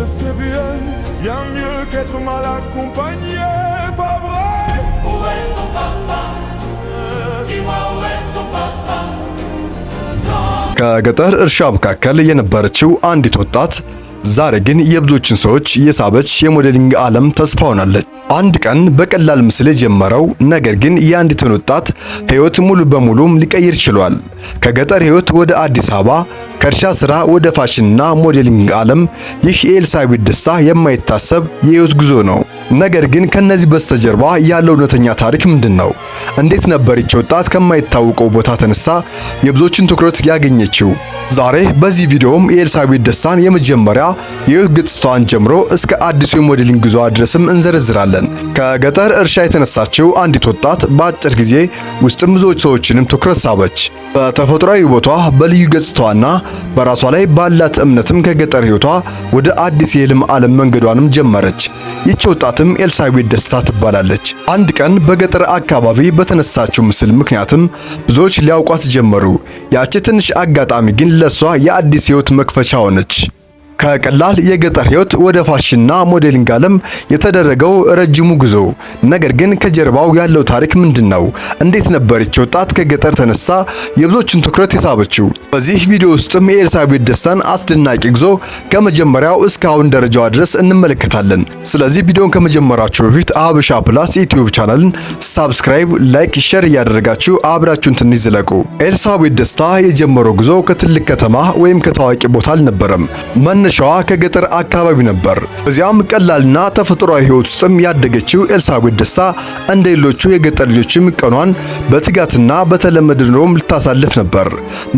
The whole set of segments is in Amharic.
c'est bien mieux qu'être mal accompagné, pas vrai? Où est ton papa? Dis-moi où est ton papa? ከገጠር እርሻ መካከል የነበረችው አንዲት ወጣት ዛሬ ግን የብዙዎችን ሰዎች የሳበች የሞዴሊንግ ዓለም ተስፋ ሆናለች። አንድ ቀን በቀላል ምስል የጀመረው ነገር ግን የአንዲትን ወጣት ሕይወት ሙሉ በሙሉ ሊቀይር ችሏል። ከገጠር ሕይወት ወደ አዲስ አበባ፣ ከእርሻ ሥራ ወደ ፋሽንና ሞዴሊንግ ዓለም፣ ይህ የኤልሳቤጥ ደስታ የማይታሰብ የሕይወት ጉዞ ነው። ነገር ግን ከነዚህ በስተጀርባ ያለው እውነተኛ ታሪክ ምንድነው? እንዴት ነበር ይህች ወጣት ከማይታወቀው ቦታ ተነሳ የብዙዎችን ትኩረት ያገኘችው? ዛሬ በዚህ ቪዲዮም የኤልሳቤጥ ደስታን የመጀመሪያ የሕይወት ገጽታዋን ጀምሮ እስከ አዲሱ የሞዴሊንግ ጉዞዋ ድረስም እንዘረዝራለን። ከገጠር እርሻ የተነሳችው አንዲት ወጣት በአጭር ጊዜ ውስጥም ብዙዎች ሰዎችንም ትኩረት ሳበች። በተፈጥሯዊ ቦቷ በልዩ ገጽታዋና በራሷ ላይ ባላት እምነትም ከገጠር ሕይወቷ ወደ አዲስ የህልም ዓለም መንገዷንም ጀመረች። ይህች ወጣትም ኤልሳቤጥ ደስታ ትባላለች። አንድ ቀን በገጠር አካባቢ በተነሳችው ምስል ምክንያትም ብዙዎች ሊያውቋት ጀመሩ። ያቺ ትንሽ አጋጣሚ ግን ለሷ የአዲስ ሕይወት መክፈቻ ሆነች። ከቀላል የገጠር ሕይወት ወደ ፋሽንና ሞዴሊንግ ዓለም የተደረገው ረጅሙ ጉዞ። ነገር ግን ከጀርባው ያለው ታሪክ ምንድነው? እንዴት ነበር ይህች ወጣት ከገጠር ተነስታ የብዙዎችን ትኩረት የሳበችው? በዚህ ቪዲዮ ውስጥም የኤልሳቤጥ ደስታን አስደናቂ ጉዞ ከመጀመሪያው እስካሁን ደረጃዋ ድረስ እንመለከታለን። ስለዚህ ቪዲዮን ከመጀመራችሁ በፊት ሀበሻ ፕላስ ዩቲዩብ ቻናልን ሳብስክራይብ፣ ላይክ፣ ሼር እያደረጋችሁ አብራችሁን ትንሽ ዝለቁ። ኤልሳቤጥ ደስታ የጀመረው ጉዞ ከትልቅ ከተማ ወይም ከታዋቂ ቦታ አልነበረም። መነሻዋ ከገጠር አካባቢ ነበር። በዚያም ቀላልና ተፈጥሯዊ ሕይወት ውስጥም ያደገችው ኤልሳቤጥ ደስታ እንደ ሌሎቹ የገጠር ልጆችም ቀኗን በትጋትና በተለመደ ኑሮም ልታሳልፍ ነበር።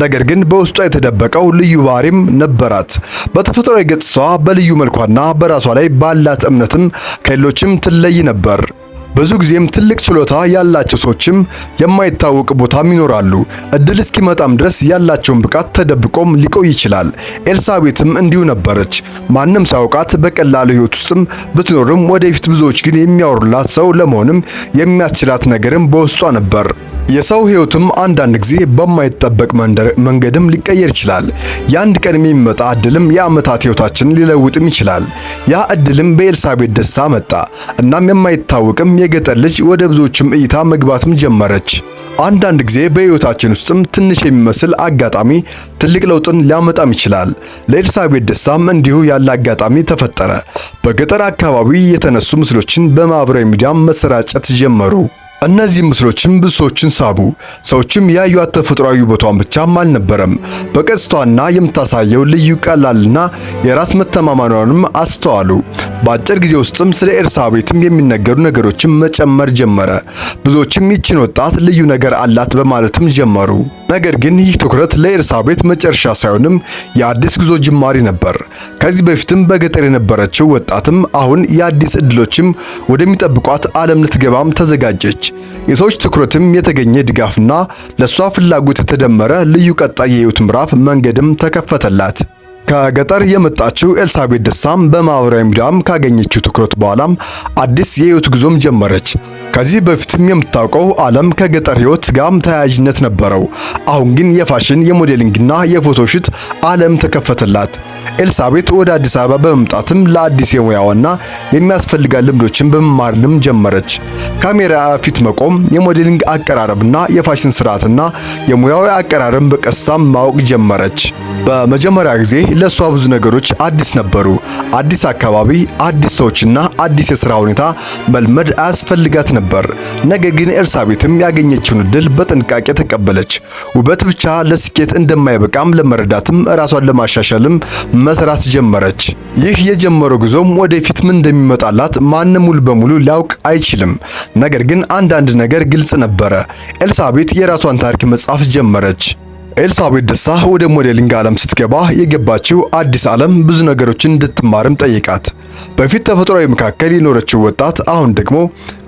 ነገር ግን በውስጧ የተደበቀው ልዩ ባህሪም ነበራት። በተፈጥሯዊ ገጽታዋ በልዩ መልኳና በራሷ ላይ ባላት እምነትም ከሌሎችም ትለይ ነበር። ብዙ ጊዜም ትልቅ ችሎታ ያላቸው ሰዎችም የማይታወቅ ቦታም ይኖራሉ። እድል እስኪመጣም ድረስ ያላቸውን ብቃት ተደብቆም ሊቆይ ይችላል። ኤልሳቤጥም እንዲሁ ነበረች። ማንም ሳያውቃት በቀላሉ ሕይወት ውስጥም ብትኖርም ወደፊት ብዙዎች ግን የሚያወሩላት ሰው ለመሆንም የሚያስችላት ነገርም በውስጧ ነበር። የሰው ሕይወትም አንዳንድ ጊዜ በማይጠበቅ መንገድም ሊቀየር ይችላል። የአንድ ቀን የሚመጣ እድልም የዓመታት ሕይወታችንን ሊለውጥም ይችላል። ያ እድልም በኤልሳቤጥ ደስታ መጣ። እናም የማይታወቅም የገጠር ልጅ ወደ ብዙዎችም እይታ መግባትም ጀመረች። አንዳንድ ጊዜ በሕይወታችን ውስጥም ትንሽ የሚመስል አጋጣሚ ትልቅ ለውጥን ሊያመጣም ይችላል። ለኤልሳቤጥ ደስታም እንዲሁ ያለ አጋጣሚ ተፈጠረ። በገጠር አካባቢ የተነሱ ምስሎችን በማህበራዊ ሚዲያም መሰራጨት ጀመሩ። እነዚህ ምስሎችም ብዙ ሰዎችን ሳቡ። ሰዎችም ያዩት ተፈጥሯዊ ቦታዋን ብቻም አልነበረም፣ በቀጽታዋና የምታሳየው ልዩ ቀላልና የራስ መተማመኗንም አስተዋሉ። በአጭር ጊዜ ውስጥም ስለ ኤልሳቤጥም የሚነገሩ ነገሮችን መጨመር ጀመረ። ብዙዎችም ይህችን ወጣት ልዩ ነገር አላት በማለትም ጀመሩ። ነገር ግን ይህ ትኩረት ለኤልሳቤጥ መጨረሻ ሳይሆንም የአዲስ ጉዞ ጅማሬ ነበር። ከዚህ በፊትም በገጠር የነበረችው ወጣትም አሁን የአዲስ እድሎችም ወደሚጠብቋት ዓለም ልትገባም ተዘጋጀች። የሰዎች ትኩረትም የተገኘ ድጋፍና ለሷ ፍላጎት የተደመረ ልዩ ቀጣይ የሕይወት ምዕራፍ መንገድም ተከፈተላት። ከገጠር የመጣችው ኤልሳቤጥ ደስታም በማህበራዊ ሚዲያም ካገኘችው ትኩረት በኋላም አዲስ የሕይወት ጉዞም ጀመረች። ከዚህ በፊትም የምታውቀው ዓለም ከገጠር ሕይወት ጋርም ተያያዥነት ነበረው። አሁን ግን የፋሽን የሞዴሊንግና የፎቶሹት ዓለም ተከፈተላት። ኤልሳቤጥ ወደ አዲስ አበባ በመምጣትም ለአዲስ የሙያዋና የሚያስፈልጋት ልምዶችን በመማርም ጀመረች። ካሜራ ፊት መቆም፣ የሞዴሊንግ አቀራረብና የፋሽን ስርዓትና የሙያዊ አቀራረብ በቀስታም ማወቅ ጀመረች። በመጀመሪያ ጊዜ ለሷ ብዙ ነገሮች አዲስ ነበሩ። አዲስ አካባቢ፣ አዲስ ሰዎችና አዲስ የሥራ ሁኔታ መልመድ አያስፈልጋት ነበር። ነገር ግን ኤልሳቤጥም ያገኘችውን እድል በጥንቃቄ ተቀበለች። ውበት ብቻ ለስኬት እንደማይበቃም ለመረዳትም ራሷን ለማሻሻልም መስራት ጀመረች። ይህ የጀመረው ጉዞም ወደፊት ምን እንደሚመጣላት ማንም ሙሉ በሙሉ ሊያውቅ አይችልም። ነገር ግን አንዳንድ ነገር ግልጽ ነበረ። ኤልሳቤጥ የራሷን ታሪክ መጻፍ ጀመረች። ኤልሳቤጥ ደስታ ወደ ሞዴሊንግ ዓለም ስትገባ የገባችው አዲስ ዓለም ብዙ ነገሮችን እንድትማርም ጠይቃት። በፊት ተፈጥሯዊ መካከል የኖረችው ወጣት አሁን ደግሞ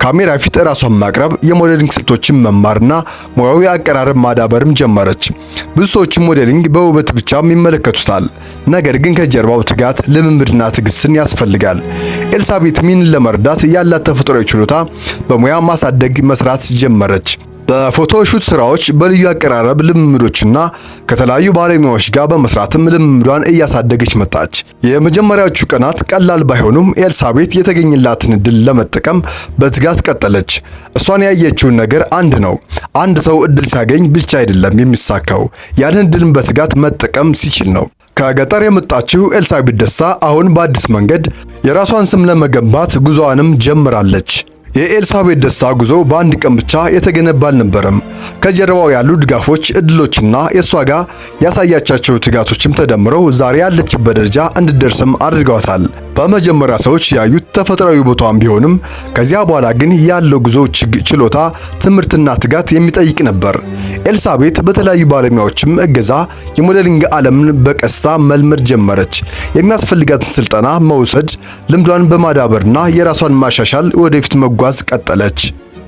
ካሜራ ፊት ራሷን ማቅረብ፣ የሞዴሊንግ ስልቶችን መማርና ሙያዊ አቀራረብ ማዳበርም ጀመረች። ብዙ ሰዎች ሞዴሊንግ በውበት ብቻም ይመለከቱታል። ነገር ግን ከጀርባው ትጋት፣ ልምምድና ትዕግስትን ያስፈልጋል። ኤልሳቤጥ ይህንን ለመርዳት ያላት ተፈጥሯዊ ችሎታ በሙያ ማሳደግ መስራት ጀመረች። በፎቶ ሹት ስራዎች፣ በልዩ አቀራረብ ልምምዶችና ከተለያዩ ባለሙያዎች ጋር በመስራትም ልምምዷን እያሳደገች መጣች። የመጀመሪያዎቹ ቀናት ቀላል ባይሆኑም ኤልሳቤጥ የተገኘላትን እድል ለመጠቀም በትጋት ቀጠለች። እሷን ያየችውን ነገር አንድ ነው። አንድ ሰው እድል ሲያገኝ ብቻ አይደለም የሚሳካው፣ ያንን እድልን በትጋት መጠቀም ሲችል ነው። ከገጠር የመጣችው ኤልሳቤጥ ደስታ አሁን በአዲስ መንገድ የራሷን ስም ለመገንባት ጉዞዋንም ጀምራለች። የኤልሳቤጥ ደስታ ጉዞ በአንድ ቀን ብቻ የተገነባ አልነበረም። ከጀርባው ያሉ ድጋፎች፣ እድሎችና የእሷ ጋር ያሳያቻቸው ትጋቶችም ተደምረው ዛሬ ያለችበት ደረጃ እንድትደርስም አድርገዋታል። በመጀመሪያ ሰዎች ያዩት ተፈጥሯዊ ቦታዋን ቢሆንም ከዚያ በኋላ ግን ያለው ጉዞ ችሎታ፣ ትምህርትና ትጋት የሚጠይቅ ነበር። ኤልሳቤጥ በተለያዩ ባለሙያዎችም እገዛ የሞዴሊንግ ዓለምን በቀስታ መልመድ ጀመረች። የሚያስፈልጋትን ስልጠና መውሰድ፣ ልምዷን በማዳበርና የራሷን ማሻሻል ወደፊት መጓዝ ቀጠለች።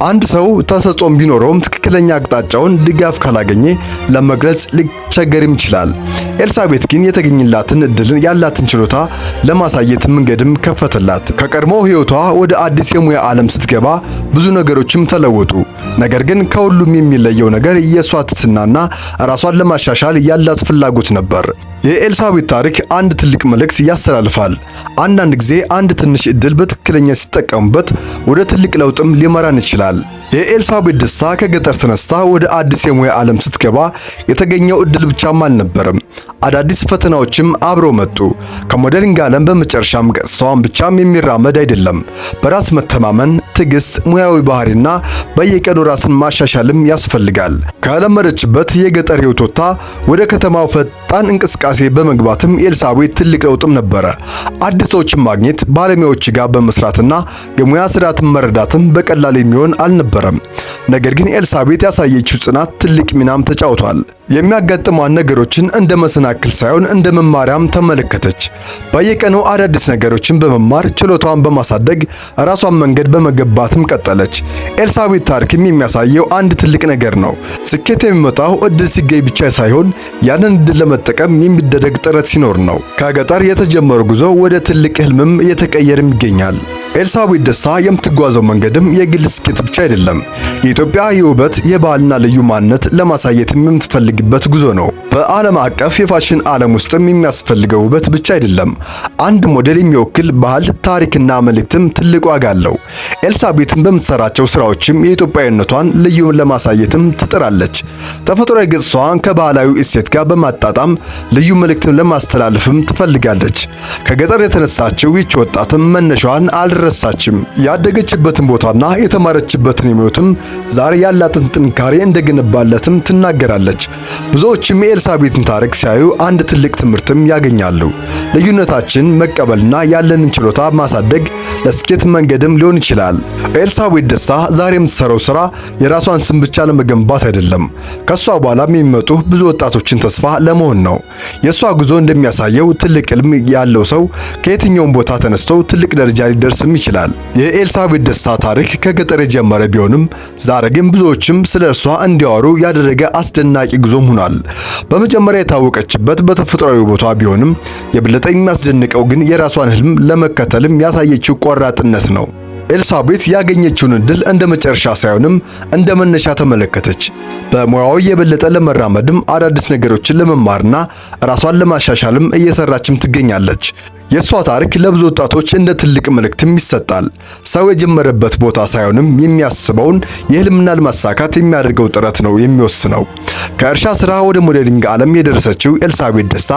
አንድ ሰው ተሰጥኦም ቢኖረውም ትክክለኛ አቅጣጫውን ድጋፍ ካላገኘ ለመግለጽ ሊቸገርም ይችላል። ኤልሳቤጥ ግን የተገኘላትን እድል ያላትን ችሎታ ለማሳየት መንገድም ከፈተላት። ከቀድሞ ሕይወቷ ወደ አዲስ የሙያ ዓለም ስትገባ ብዙ ነገሮችም ተለወጡ። ነገር ግን ከሁሉም የሚለየው ነገር የእሷ ትሕትናና ራሷን ለማሻሻል ያላት ፍላጎት ነበር። የኤልሳቤጥ ታሪክ አንድ ትልቅ መልእክት ያስተላልፋል። አንዳንድ ጊዜ አንድ ትንሽ እድል በትክክለኛ ሲጠቀሙበት ወደ ትልቅ ለውጥም ሊመራን ይችላል። የኤልሳቤጥ ደስታ ከገጠር ተነስታ ወደ አዲስ የሙያ ዓለም ስትገባ የተገኘው እድል ብቻም አልነበረም። አዳዲስ ፈተናዎችም አብረው መጡ። ከሞዴሊንግ ዓለም በመጨረሻም ገጽታዋን ብቻም የሚራመድ አይደለም። በራስ መተማመን፣ ትዕግስት፣ ሙያዊ ባህሪና በየቀኑ ራስን ማሻሻልም ያስፈልጋል። ከለመደችበት የገጠር ሕይወት ወጥታ ወደ ከተማው ፈጣን እንቅስቃሴ በመግባትም ኤልሳቤጥ ትልቅ ለውጥም ነበረ። አዲስ ሰዎችን ማግኘት፣ ባለሙያዎች ጋር በመስራትና የሙያ ስርዓትን መረዳትም በቀላል የሚሆን አልነበረም። ነገር ግን ኤልሳቤጥ ያሳየችው ጽናት ትልቅ ሚናም ተጫውቷል። የሚያጋጥሟን ነገሮችን እንደ መሰናክል ሳይሆን እንደ መማሪያም ተመለከተች። በየቀኑ አዳዲስ ነገሮችን በመማር ችሎታዋን በማሳደግ ራሷን መንገድ በመገንባትም ቀጠለች። ኤልሳቤጥ ታሪክም የሚያሳየው አንድ ትልቅ ነገር ነው። ስኬት የሚመጣው እድል ሲገኝ ብቻ ሳይሆን ያንን እድል ለመጠቀም የሚደረግ ጥረት ሲኖር ነው። ከገጠር የተጀመረው ጉዞ ወደ ትልቅ ህልምም እየተቀየረም ይገኛል። ኤልሳቤጥ ደስታ የምትጓዘው መንገድም የግል ስኬት ብቻ አይደለም። የኢትዮጵያ የውበት የባህልና ልዩ ማንነት ለማሳየት የምትፈልግበት ጉዞ ነው። በዓለም አቀፍ የፋሽን ዓለም ውስጥም የሚያስፈልገው ውበት ብቻ አይደለም። አንድ ሞዴል የሚወክል ባህል፣ ታሪክና መልእክትም ትልቅ ዋጋ አለው። ኤልሳቤጥን በምትሰራቸው ስራዎችም የኢትዮጵያዊነቷን ልዩ ለማሳየትም ትጥራለች። ተፈጥሯዊ ገጽታዋን ከባህላዊ እሴት ጋር በማጣጣም ልዩ መልእክትን ለማስተላለፍም ትፈልጋለች። ከገጠር የተነሳችው ይህች ወጣትም መነሻዋን አልረሳችም። ያደገችበትን ቦታና የተማረችበትን ሕይወትም ዛሬ ያላትን ጥንካሬ እንደገነባለትም ትናገራለች። ብዙዎችም የኤልሳቤጥን ታሪክ ሲያዩ አንድ ትልቅ ትምህርትም ያገኛሉ። ልዩነታችን መቀበልና ያለንን ችሎታ ማሳደግ ለስኬት መንገድም ሊሆን ይችላል። ኤልሳቤጥ ደስታ ዛሬ የምትሰራው ስራ የራሷን ስም ብቻ ለመገንባት አይደለም፣ ከሷ በኋላም የሚመጡ ብዙ ወጣቶችን ተስፋ ለመሆን ነው። የሷ ጉዞ እንደሚያሳየው ትልቅ ህልም ያለው ሰው ከየትኛውም ቦታ ተነስቶ ትልቅ ደረጃ ሊደርስም ይችላል። የኤልሳቤጥ ደስታ ታሪክ ከገጠር የጀመረ ቢሆንም ዛሬ ግን ብዙዎችም ስለ እርሷ እንዲያወሩ ያደረገ አስደናቂ ጉዞም ሆኗል። በመጀመሪያ የታወቀችበት በተፈጥሯዊ ቦታ ቢሆንም የበለጠ የሚያስደንቀው ግን የራሷን ህልም ለመከተልም ያሳየችው ቆራጥነት ነው። ኤልሳቤጥ ያገኘችውን እድል እንደ መጨረሻ ሳይሆንም እንደ መነሻ ተመለከተች። በሙያው የበለጠ ለመራመድም አዳዲስ ነገሮችን ለመማርና ራሷን ለማሻሻልም እየሰራችም ትገኛለች። የእሷ ታሪክ ለብዙ ወጣቶች እንደ ትልቅ መልእክትም ይሰጣል። ሰው የጀመረበት ቦታ ሳይሆንም የሚያስበውን የህልምና ለማሳካት የሚያደርገው ጥረት ነው የሚወስነው። ከእርሻ ስራ ወደ ሞዴሊንግ ዓለም የደረሰችው ኤልሳቤጥ ደስታ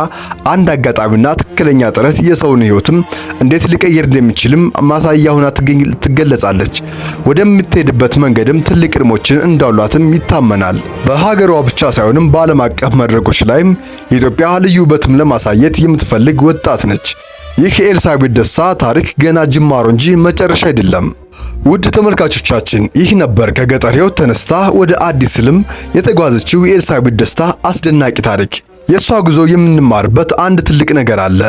አንድ አጋጣሚና ትክክለኛ ጥረት የሰውን ህይወትም እንዴት ሊቀይር እንደሚችልም ማሳያ ሆና ትገለጻለች። ወደምትሄድበት መንገድም ትልቅ ህልሞችን እንዳሏትም ይታመናል። በሀገሯ ብቻ ሳይሆንም በዓለም አቀፍ መድረኮች ላይም የኢትዮጵያ ልዩ ውበትም ለማሳየት የምትፈልግ ወጣት ነች። ይህ የኤልሳቤጥ ደስታ ታሪክ ገና ጅማሮ እንጂ መጨረሻ አይደለም። ውድ ተመልካቾቻችን ይህ ነበር ከገጠር ህይወት ተነስታ ወደ አዲስ ህልም የተጓዘችው የኤልሳቤጥ ደስታ አስደናቂ ታሪክ። የሷ ጉዞ የምንማርበት አንድ ትልቅ ነገር አለ።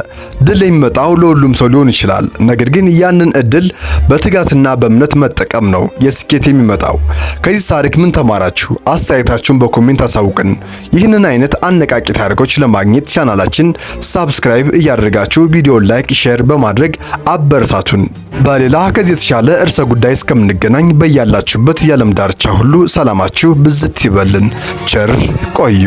ድል የሚመጣው ለሁሉም ሰው ሊሆን ይችላል። ነገር ግን ያንን እድል በትጋትና በእምነት መጠቀም ነው የስኬት የሚመጣው። ከዚህ ታሪክ ምን ተማራችሁ? አስተያየታችሁን በኮሜንት አሳውቅን። ይህንን አይነት አነቃቂ ታሪኮች ለማግኘት ቻናላችን ሳብስክራይብ እያደረጋችሁ ቪዲዮን ላይክ፣ ሼር በማድረግ አበረታቱን። በሌላ ከዚህ የተሻለ እርሰ ጉዳይ እስከምንገናኝ በያላችሁበት የዓለም ዳርቻ ሁሉ ሰላማችሁ ብዝት ይበልን። ቸር ቆዩ።